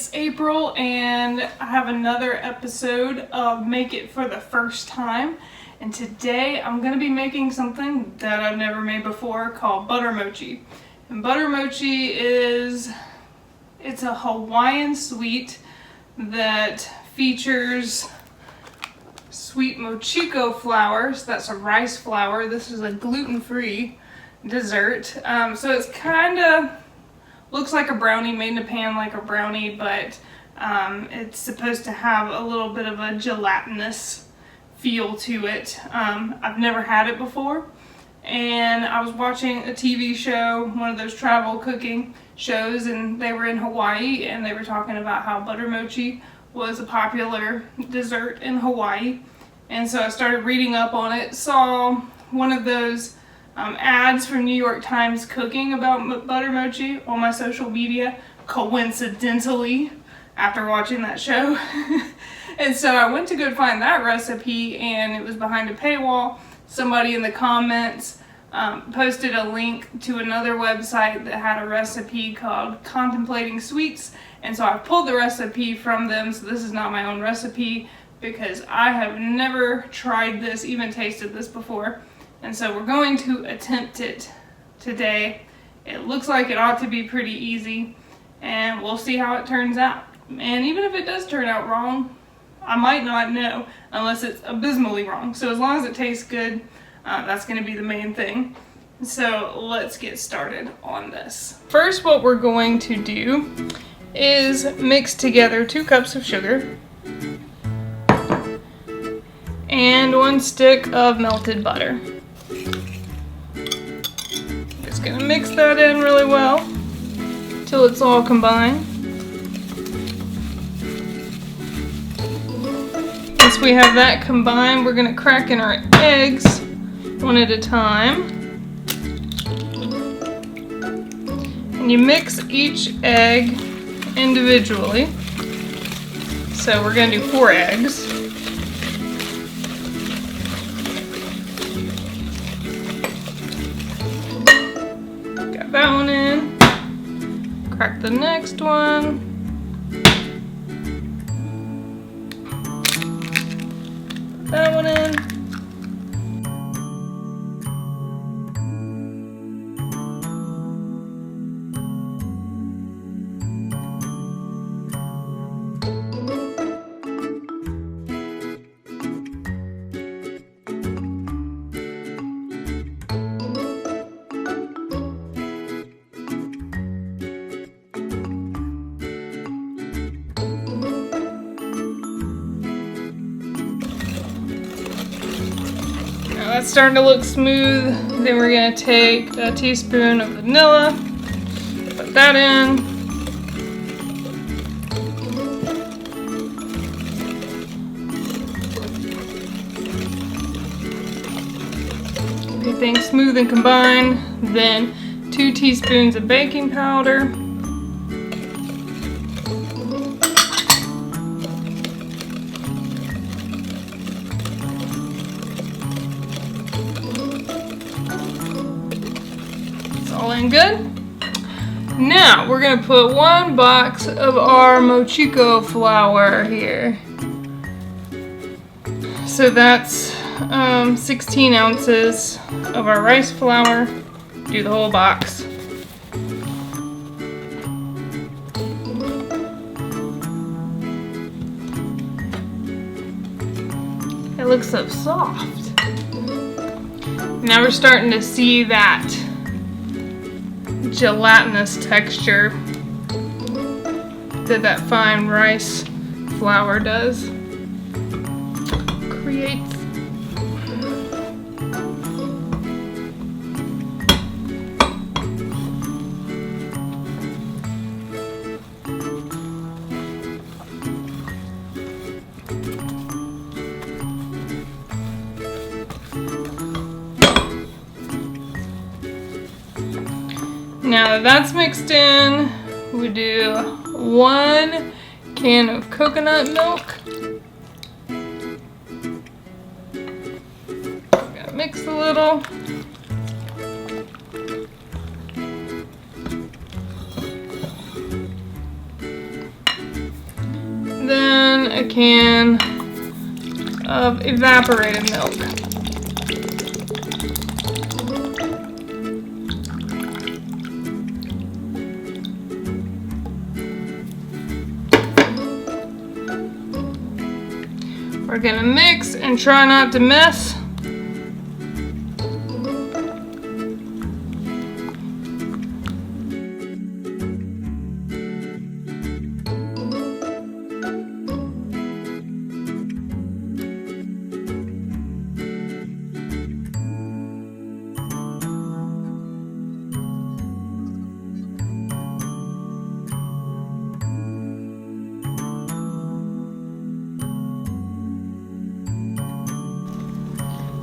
It's April and I have another episode of Make It for the First Time. And today I'm going to be making something that I've never made before called butter mochi. And butter mochi it's a Hawaiian sweet that features sweet mochiko flour. So that's a rice flour. This is a gluten-free dessert. So it's kind of looks like a brownie, made in a pan like a brownie, but it's supposed to have a little bit of a gelatinous feel to it. I've never had it before, and I was watching a TV show, one of those travel cooking shows, and they were in Hawaii, and they were talking about how butter mochi was a popular dessert in Hawaii. And so I started reading up on it, saw one of those ads from New York Times cooking about butter mochi on my social media, coincidentally, after watching that show. And so I went to go find that recipe, and it was behind a paywall. Somebody in the comments posted a link to another website that had a recipe called Contemplating Sweets, and so I pulled the recipe from them. So this is not my own recipe because I have never tried this, even tasted this before. And so we're going to attempt it today. It looks like it ought to be pretty easy, and we'll see how it turns out. And even if it does turn out wrong, I might not know unless it's abysmally wrong. So as long as it tastes good, that's going to be the main thing. So let's get started on this. First, what we're going to do is mix together 2 cups of sugar and 1 stick of melted butter. Just gonna mix that in really well till it's all combined. Once we have that combined, we're gonna crack in our eggs one at a time. And you mix each egg individually. So we're gonna do 4 eggs. That one in, crack the next one, put that one in, that's starting to look smooth. Then we're going to take a teaspoon of vanilla, put that in. Everything's smooth and combined. Then 2 teaspoons of baking powder. All in good. Now we're gonna put 1 box of our mochiko flour here. So that's 16 ounces of our rice flour. Do the whole box. It looks so soft. Now we're starting to see that gelatinous texture that fine rice flour does. Creates Now that that's mixed in, we do 1 can of coconut milk. Gotta mix a little. can of evaporated milk. We're gonna mix and try not to mess.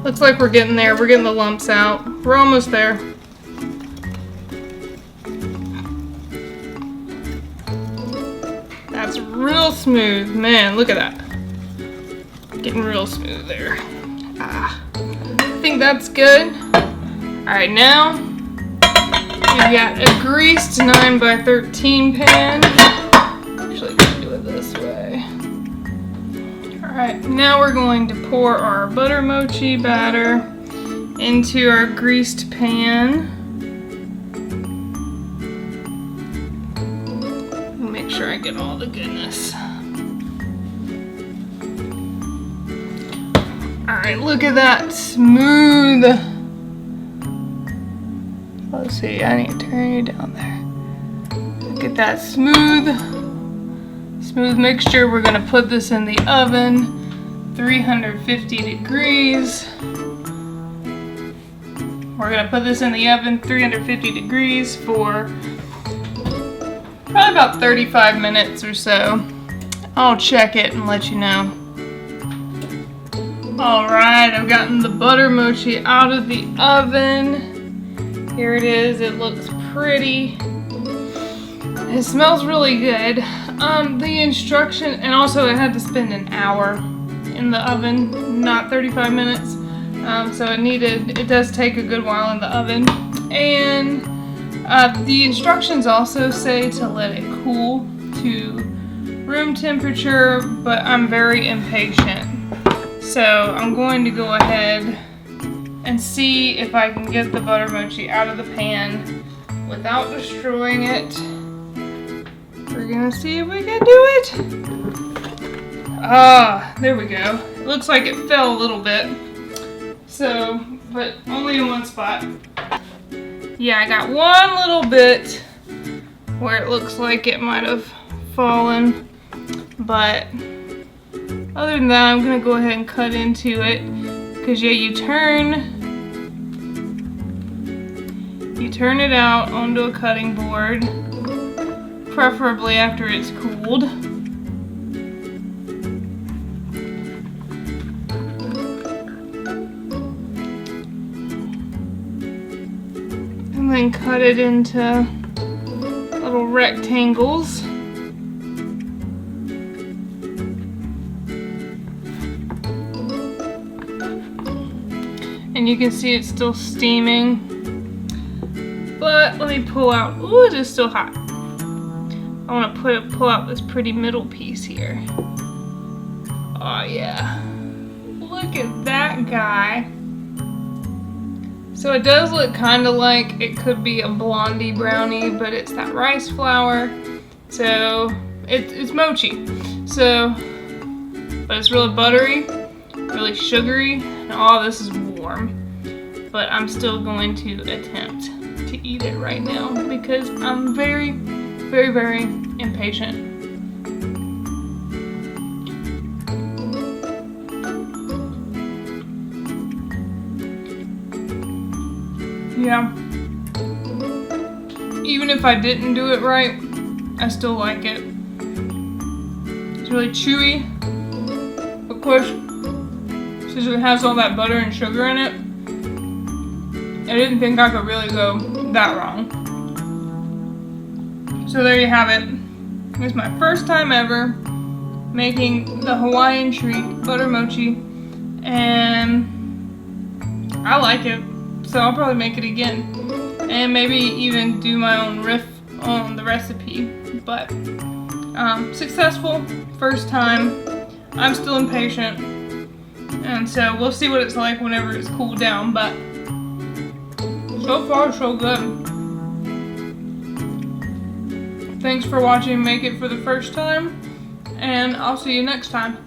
Looks like we're getting there. We're getting the lumps out. We're almost there. That's real smooth. Man, look at that. Getting real smooth there. I think that's good. Alright, now we've got a greased 9x13 pan. Actually, I'm gonna do it this way. Alright, now we're going to pour our butter mochi batter into our greased pan. Make sure I get all the goodness. Alright, look at that smooth. Let's see, I need to turn you down there. Look at that smooth mixture. We're gonna put this in the oven, 350 degrees. We're gonna put this in the oven, 350 degrees for probably about 35 minutes or so. I'll check it and let you know. Alright, I've gotten the butter mochi out of the oven. Here it is, it looks pretty. It smells really good. The instruction, and also it had to spend an hour in the oven, not 35 minutes. So it does take a good while in the oven. And the instructions also say to let it cool to room temperature, but I'm very impatient. So I'm going to go ahead and see if I can get the butter mochi out of the pan without destroying it. We're gonna see if we can do it. Ah, there we go. It looks like it fell a little bit. So, but only in one spot. Yeah, I got one little bit where it looks like it might have fallen. But other than that, I'm gonna go ahead and cut into it. Because yeah, you turn it out onto a cutting board, preferably after it's cooled. And then cut it into little rectangles. And you can see it's still steaming. But let me pull out. Ooh, it is still hot. I want to pull out this pretty middle piece here. Oh yeah. Look at that guy. So it does look kind of like it could be a blondie brownie, but it's that rice flour. So it's mochi. So, but it's really buttery, really sugary, and all this is warm. But I'm still going to attempt to eat it right now because I'm very, very, very impatient. Yeah. Even if I didn't do it right, I still like it. It's really chewy. Of course, since it has all that butter and sugar in it, I didn't think I could really go that wrong. So there you have it. It's my first time ever making the Hawaiian treat, butter mochi, and I like it. So I'll probably make it again. And maybe even do my own riff on the recipe. But successful, first time. I'm still impatient, and so we'll see what it's like whenever it's cooled down, but so far so good. Thanks for watching Make It for the First Time, and I'll see you next time.